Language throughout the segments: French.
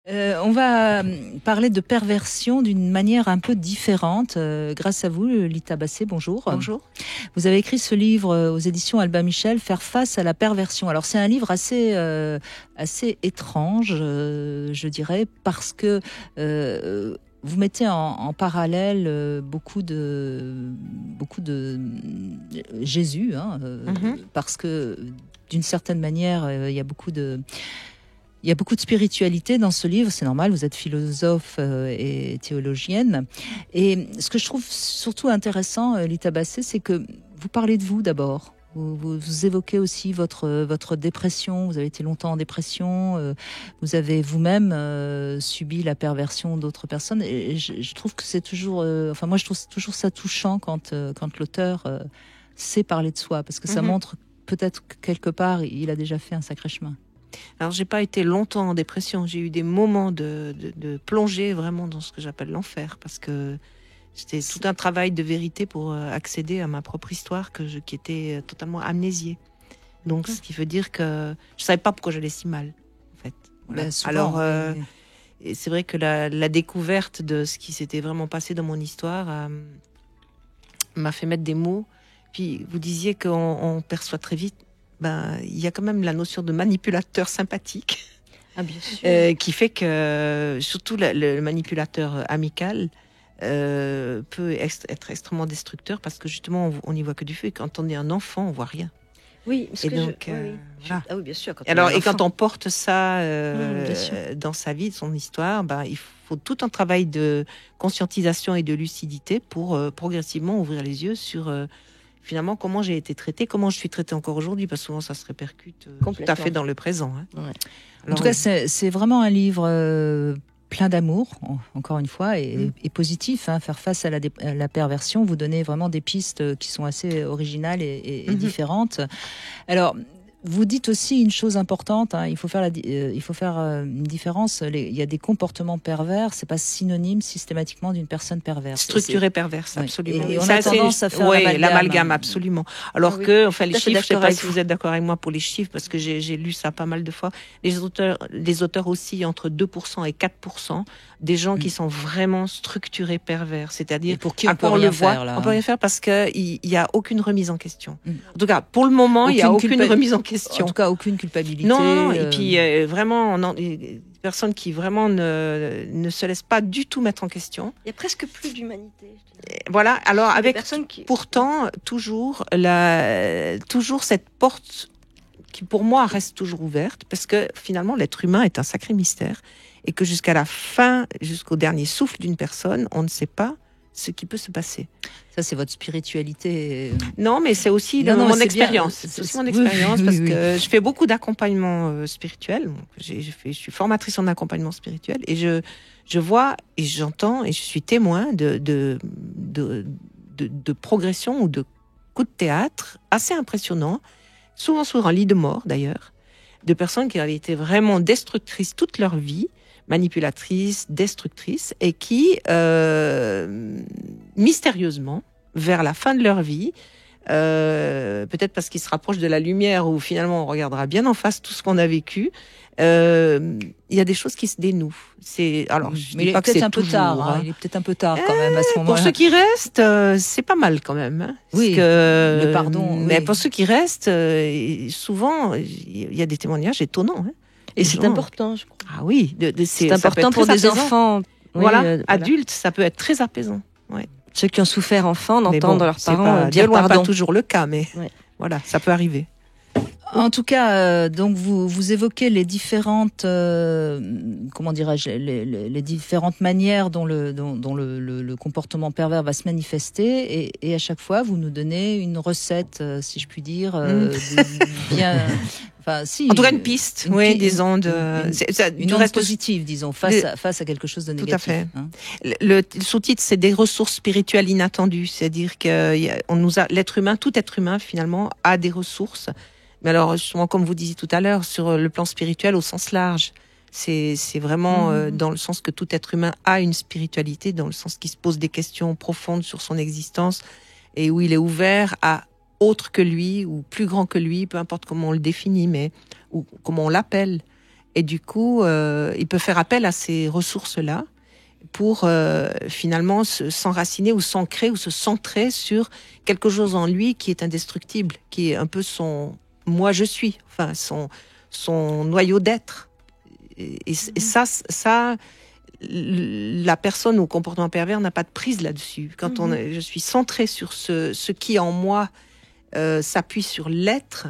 On va parler de perversion d'une manière un peu différente. Grâce à vous, Lita Bassé, bonjour. Bonjour. Vous avez écrit ce livre aux éditions Albin Michel, Faire face à la perversion. Alors c'est un livre assez étrange, je dirais, parce que vous mettez en parallèle beaucoup de Jésus, parce que d'une certaine manière, il y a beaucoup de spiritualité dans ce livre, c'est normal, vous êtes philosophe et théologienne. Et ce que je trouve surtout intéressant, Lita Bassé, c'est que vous parlez de vous d'abord. Vous évoquez aussi votre dépression, vous avez été longtemps en dépression, vous avez vous-même subi la perversion d'autres personnes. Et je trouve que c'est toujours... moi, je trouve toujours ça touchant quand l'auteur sait parler de soi, parce que ça montre peut-être que quelque part, il a déjà fait un sacré chemin. Alors, j'ai pas été longtemps en dépression. J'ai eu des moments de plongée vraiment dans ce que j'appelle l'enfer, parce que c'était tout un travail de vérité pour accéder à ma propre histoire qui était totalement amnésiée. Donc, ce qui veut dire que je savais pas pourquoi j'allais si mal, en fait. Voilà. Ben, souvent, alors, et c'est vrai que la découverte de ce qui s'était vraiment passé dans mon histoire m'a fait mettre des mots. Puis, vous disiez qu'on perçoit très vite. Il y a quand même la notion de manipulateur sympathique, bien sûr. qui fait que surtout le manipulateur amical peut être extrêmement destructeur, parce que justement on n'y voit que du feu. Et quand on est un enfant, on voit rien. Oui, parce et que donc, voilà. Ah oui, bien sûr. Quand on porte ça dans sa vie, son histoire, il faut tout un travail de conscientisation et de lucidité pour progressivement ouvrir les yeux sur finalement comment j'ai été traitée, comment je suis traitée encore aujourd'hui, parce que souvent ça se répercute tout à fait dans le présent. Ouais. Alors, en tout cas, c'est vraiment un livre plein d'amour, encore une fois, et positif. Faire face à la perversion, vous donnez vraiment des pistes qui sont assez originales et différentes. Alors, vous dites aussi une chose importante, il faut faire une différence. Il y a des comportements pervers, c'est pas synonyme systématiquement d'une personne perverse. Structurée perverse, absolument. Et on a tendance à faire l'amalgame, absolument. Alors que, les chiffres, je sais pas si vous êtes d'accord avec moi pour les chiffres, parce que j'ai lu ça pas mal de fois. Les auteurs aussi entre 2% et 4% des gens qui sont vraiment structurés pervers, c'est-à-dire pour qui on peut rien faire là. On peut rien faire parce que il y a aucune remise en question. En tout cas, pour le moment, il y a aucune remise en question. En tout cas, aucune culpabilité. Non. Et puis vraiment, des personnes qui vraiment ne se laissent pas du tout mettre en question. Il y a presque plus d'humanité. Voilà. Alors avec qui... pourtant toujours cette porte qui pour moi reste toujours ouverte, parce que finalement l'être humain est un sacré mystère, et que jusqu'à la fin, jusqu'au dernier souffle d'une personne, on ne sait pas ce qui peut se passer. Ça, c'est votre spiritualité. Non, mais c'est aussi mon expérience. C'est aussi mon expérience, parce que je fais beaucoup d'accompagnement spirituel. Je suis formatrice en accompagnement spirituel, et je vois et j'entends et je suis témoin de progression ou de coups de théâtre assez impressionnants, souvent sur un lit de mort d'ailleurs, de personnes qui avaient été vraiment destructrices toute leur vie, manipulatrices, destructrices, et qui, mystérieusement, vers la fin de leur vie, peut-être parce qu'ils se rapprochent de la lumière, où finalement on regardera bien en face tout ce qu'on a vécu, il y a des choses qui se dénouent. Alors, je dis pas que c'est un peu tard. Il est peut-être un peu tard quand même à ce moment-là. Pour ceux qui restent, c'est pas mal quand même. Oui. Le pardon. Mais pour ceux qui restent, souvent, il y a des témoignages étonnants. Et c'est important, je crois. Ah oui, c'est important pour des enfants. Adultes, ça peut être très apaisant. Ouais. Ceux qui ont souffert enfant, d'entendre leurs parents dire pardon. C'est pas toujours le cas, mais voilà, ça peut arriver. En tout cas, donc vous évoquez les différentes, comment dirais-je, les différentes manières dont le comportement pervers va se manifester, et à chaque fois vous nous donnez une recette, si je puis dire, bien. Enfin, si, en tout cas, une piste, des ondes, une onde positive, disons, face à quelque chose de négatif. Tout à fait. Le sous-titre, c'est des ressources spirituelles inattendues, c'est-à-dire que l'être humain, tout être humain finalement, a des ressources. Mais alors, justement, comme vous disiez tout à l'heure, sur le plan spirituel au sens large, c'est vraiment dans le sens que tout être humain a une spiritualité, dans le sens qu'il se pose des questions profondes sur son existence, et où il est ouvert à autre que lui, ou plus grand que lui, peu importe comment on le définit, ou comment on l'appelle. Et du coup, il peut faire appel à ces ressources-là pour finalement s'enraciner ou s'ancrer ou se centrer sur quelque chose en lui qui est indestructible, qui est un peu son « moi je suis », enfin son noyau d'être. Et ça, la personne au comportement pervers n'a pas de prise là-dessus. Quand je suis centrée sur ce qui en moi s'appuie sur l'être,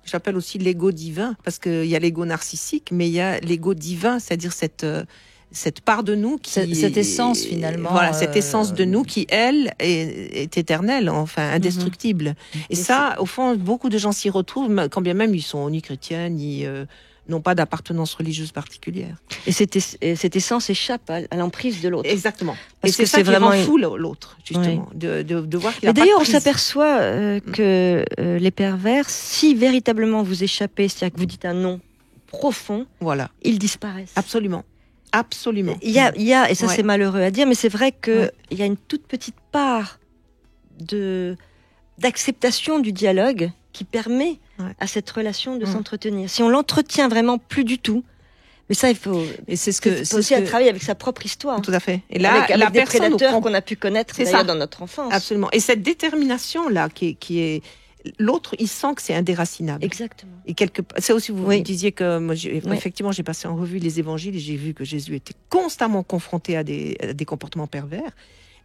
j'appelle aussi l'ego divin, parce qu'il y a l'ego narcissique, mais il y a l'ego divin, c'est-à-dire cette part de nous qui... Cette essence, finalement. Voilà, cette essence de nous qui, elle, est éternelle, enfin, indestructible. Et ça, au fond, beaucoup de gens s'y retrouvent, quand bien même ils sont ni chrétiens, ni... n'ont pas d'appartenance religieuse particulière. Et cette essence échappe à l'emprise de l'autre. Exactement. Parce et c'est que ça c'est qui vraiment rend fou l'autre, justement, de voir qu'il a pas de d'ailleurs, on prise. s'aperçoit que les pervers, si véritablement vous échappez, c'est-à-dire que vous dites un non profond, voilà, ils disparaissent. Absolument. Absolument. Il y a, et ça c'est malheureux à dire, mais c'est vrai que il y a une toute petite part d'acceptation du dialogue qui permet à cette relation de s'entretenir. Si on l'entretient vraiment plus du tout, mais ça, il faut. Et c'est aussi à travailler avec sa propre histoire. Tout à fait. Et là, avec la des personne prédateurs qu'on a pu connaître d'ailleurs dans notre enfance. Absolument. Et cette détermination là, qui est l'autre, il sent que c'est indéracinable. Exactement. Et c'est aussi vous disiez que moi, effectivement, j'ai passé en revue les évangiles et j'ai vu que Jésus était constamment confronté à des comportements pervers.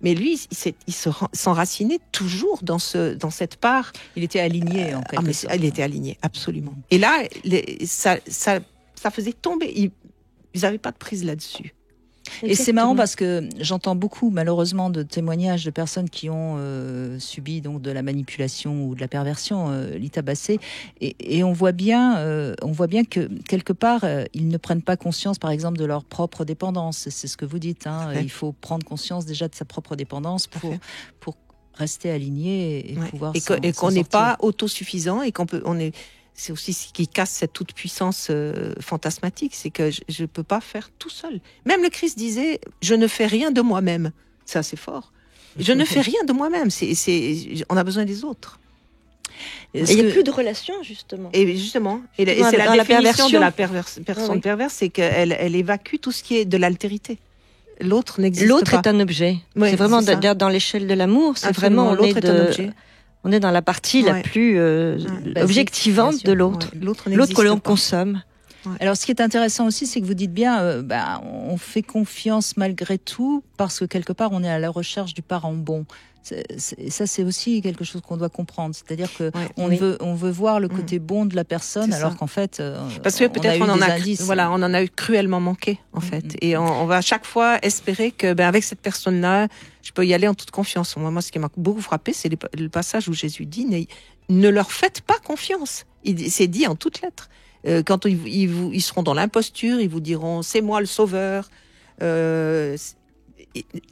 Mais lui, il s'enracinait toujours dans cette part. Il était aligné, en quelque sorte. Il était aligné, absolument. Et là, ça faisait tomber. Ils n'avaient pas de prise là-dessus. Et c'est marrant parce que j'entends beaucoup, malheureusement, de témoignages de personnes qui ont subi donc de la manipulation ou de la perversion, Lita Bassé, et on voit bien que quelque part ils ne prennent pas conscience, par exemple, de leur propre dépendance. C'est ce que vous dites. Hein. Il faut prendre conscience déjà de sa propre dépendance pour rester aligné et pouvoir et qu'on n'est pas autosuffisant et c'est aussi ce qui casse cette toute-puissance fantasmatique, c'est que je ne peux pas faire tout seul. Même le Christ disait, je ne fais rien de moi-même. C'est assez fort. Je ne fais rien de moi-même. On a besoin des autres. Il n'y a plus de relation, justement. Et justement, c'est la définition de la personne perverse, c'est qu'elle évacue tout ce qui est de l'altérité. L'autre n'existe pas. L'autre est un objet. C'est vraiment dans l'échelle de l'amour. C'est vraiment l'autre est un objet. On est dans la partie la plus objectivante de l'autre. L'autre que l'on consomme. Alors, ce qui est intéressant aussi, c'est que vous dites bien, on fait confiance malgré tout parce que quelque part, on est à la recherche du parent bon. Ça, c'est aussi quelque chose qu'on doit comprendre. C'est-à-dire que on veut voir le côté bon de la personne, alors qu'en fait, parce que peut-être on en a eu cruellement manqué, en fait. Et on va à chaque fois espérer que, avec cette personne-là, je peux y aller en toute confiance. Moi, ce qui m'a beaucoup frappé, c'est le passage où Jésus dit, ne leur faites pas confiance. C'est dit en toutes lettres. Quand ils seront dans l'imposture, ils vous diront, c'est moi le sauveur.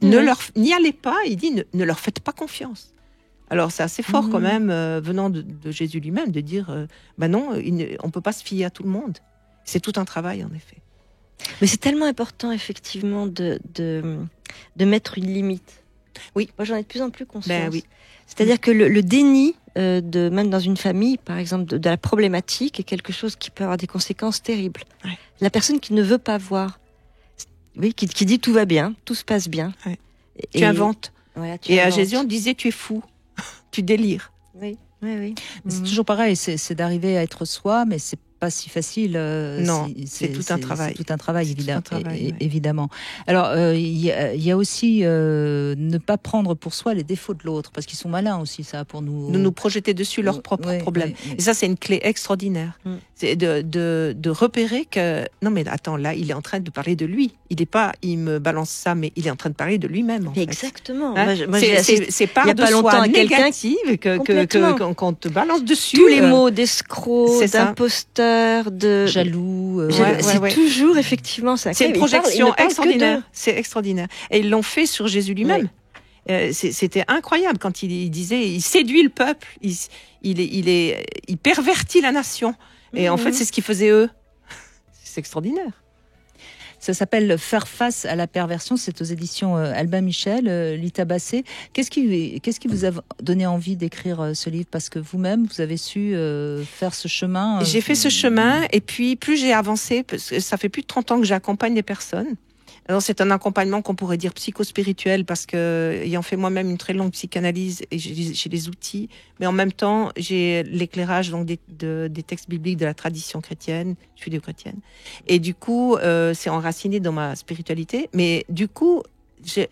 N'y allez pas, il dit ne leur faites pas confiance. Alors c'est assez fort quand même, venant de Jésus lui-même, de dire non, on peut pas se fier à tout le monde. C'est tout un travail en effet. Mais c'est tellement important effectivement de mettre une limite. Oui, moi j'en ai de plus en plus conscience. Oui. C'est-à-dire que le déni, même dans une famille, par exemple, de la problématique est quelque chose qui peut avoir des conséquences terribles. Ouais. La personne qui ne veut pas voir. Oui, qui dit tout va bien, tout se passe bien. Ouais. Tu inventes. Voilà, à Jésus, on disait tu es fou, tu délires. Oui. C'est toujours pareil, c'est d'arriver à être soi, mais c'est pas si facile. Non, c'est tout un travail. C'est tout un travail, évidemment. Alors, il y a aussi ne pas prendre pour soi les défauts de l'autre, parce qu'ils sont malins aussi, ça, pour nous projeter dessus leurs propres problèmes. Et ça, c'est une clé extraordinaire. C'est de repérer que non, mais attends, là, il est en train de parler de lui. Il me balance ça, mais il est en train de parler de lui-même. En fait. Exactement. Hein, c'est part de soi négative qu'on te balance dessus. Tous les mots d'escroc, d'imposteur, de jaloux, c'est toujours effectivement ça. C'est une projection extraordinaire. C'est extraordinaire. Et ils l'ont fait sur Jésus lui-même. C'était incroyable quand il disait, il séduit le peuple, il pervertit la nation. Et en fait, c'est ce qu'ils faisaient eux. C'est extraordinaire. Ça s'appelle Faire face à la perversion. C'est aux éditions Albin Michel. Lita Bassé, qu'est-ce qui vous a donné envie d'écrire ce livre? Parce que vous-même, vous avez su faire ce chemin. J'ai fait ce chemin, et puis plus j'ai avancé, parce que ça fait plus de 30 ans que j'accompagne des personnes. Alors c'est un accompagnement qu'on pourrait dire psychospirituel, parce que ayant fait moi-même une très longue psychanalyse, et j'ai les outils, mais en même temps j'ai l'éclairage donc des textes bibliques de la tradition chrétienne, judéo-chrétienne, et du coup c'est enraciné dans ma spiritualité. Mais du coup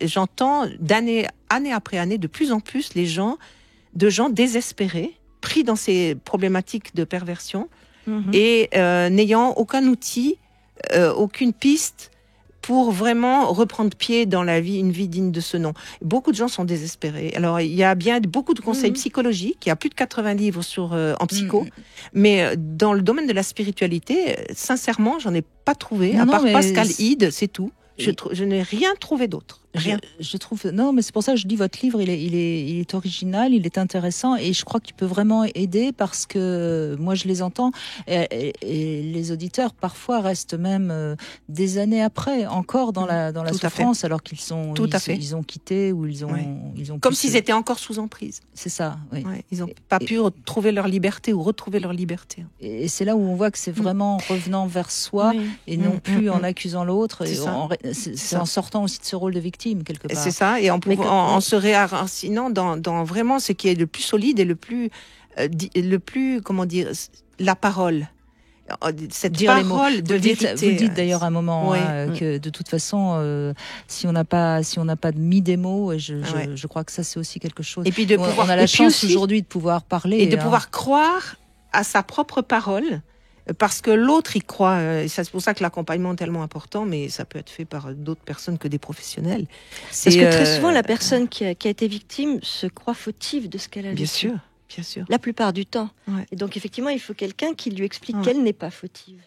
j'entends année après année de plus en plus de gens désespérés, pris dans ces problématiques de perversion, et n'ayant aucun outil, aucune piste pour vraiment reprendre pied dans la vie, une vie digne de ce nom. Beaucoup de gens sont désespérés. Alors, il y a bien beaucoup de conseils psychologiques. Il y a plus de 80 livres en psycho. Mais dans le domaine de la spiritualité, sincèrement, j'en ai pas trouvé. À part Pascal Hyde, c'est tout. Je n'ai rien trouvé d'autre. Rien. Je trouve non, mais c'est pour ça que je dis votre livre, il est original, il est intéressant, et je crois qu'il peut vraiment aider, parce que moi je les entends, et les auditeurs parfois restent même des années après encore dans la souffrance, alors qu'ils ont quitté, ou ils ont comme s'ils étaient encore sous emprise. C'est ça. Oui. Ouais, ils n'ont pas pu retrouver leur liberté. Et c'est là où on voit que c'est vraiment revenant vers soi, et non plus en accusant l'autre, c'est en sortant aussi de ce rôle de victime. Quelque part. C'est ça, et en se réenracinant dans vraiment ce qui est le plus solide et le plus comment dire, la parole. Cette parole de vérité. Vous dites d'ailleurs à un moment que de toute façon, si on n'a pas mis des mots, je crois que ça c'est aussi quelque chose. Et puis on a la chance aujourd'hui de pouvoir parler et de pouvoir croire à sa propre parole. Parce que l'autre y croit, c'est pour ça que l'accompagnement est tellement important, mais ça peut être fait par d'autres personnes que des professionnels. Parce que très souvent, la personne qui a été victime se croit fautive de ce qu'elle a vécu. Bien sûr. La plupart du temps. Ouais. Et donc, effectivement, il faut quelqu'un qui lui explique qu'elle n'est pas fautive.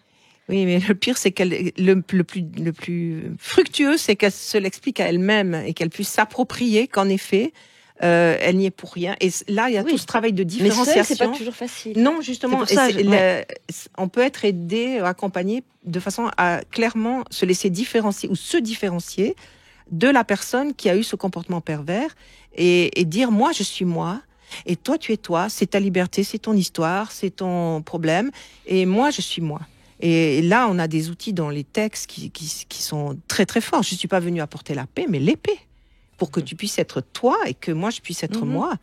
Oui, mais le pire, c'est le plus fructueux, c'est qu'elle se l'explique à elle-même, et qu'elle puisse s'approprier qu'en effet, elle n'y est pour rien. Et là, il y a tout ce travail de différenciation. Mais seul, c'est pas toujours facile. Non, justement, on peut être aidé, accompagné de façon à clairement se laisser différencier ou se différencier de la personne qui a eu ce comportement pervers, et dire moi, je suis moi. Et toi, tu es toi. C'est ta liberté, c'est ton histoire, c'est ton problème. Et moi, je suis moi. Et là, on a des outils dans les textes qui sont très très forts. Je suis pas venue apporter la paix, mais l'épée, pour que tu puisses être toi et que moi je puisse être moi.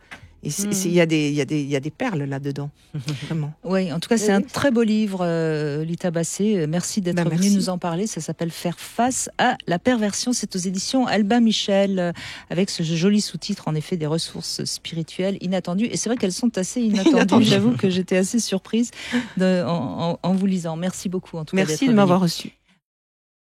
Et il y a des perles là-dedans, vraiment. Oui, en tout cas, c'est un très beau livre, Lita Bassé. Merci d'être venue nous en parler. Ça s'appelle Faire face à la perversion. C'est aux éditions Albin Michel, avec ce joli sous-titre, en effet, des ressources spirituelles inattendues. Et c'est vrai qu'elles sont assez inattendues. J'avoue que j'étais assez surprise en vous lisant. Merci beaucoup, en tout cas. Merci de m'avoir reçu.